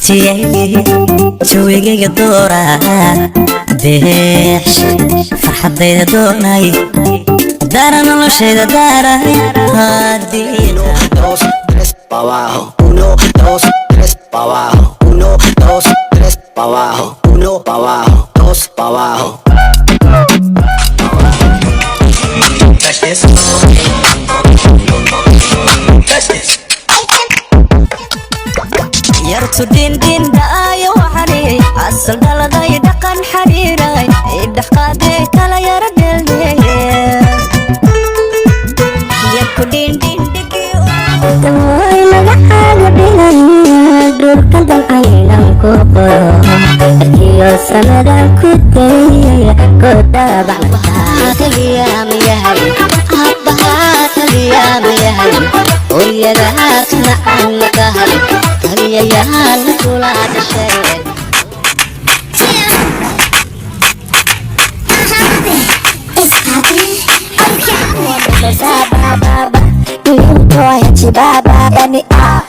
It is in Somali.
دجيي جويغيغا دورا ديش فرحديدا دوناي دارا نولوشيدا دارا هادي dos, tres, pa' abajo. 1, 2, 3, pa' abajo. 1, 2, 3, pa' abajo. 1, pa' abajo, 2, pa' abajo. Touch this. Touch this. يرتو دين دين داي وحري أصل دلداي دقن حريراي إدحقادي كلا يردلني يرتو دين دين دقي Tamoy magacago dhigan dhulka dalcaynan ku qoro arkiyo sanadan ku dayaya ku daabacnaa kaliyaam yahay abbahaa kaliyaam yahay hooyadaasna aan makahay kaliyayaal kula dhasheen Baba, baba, baba, baba, baba,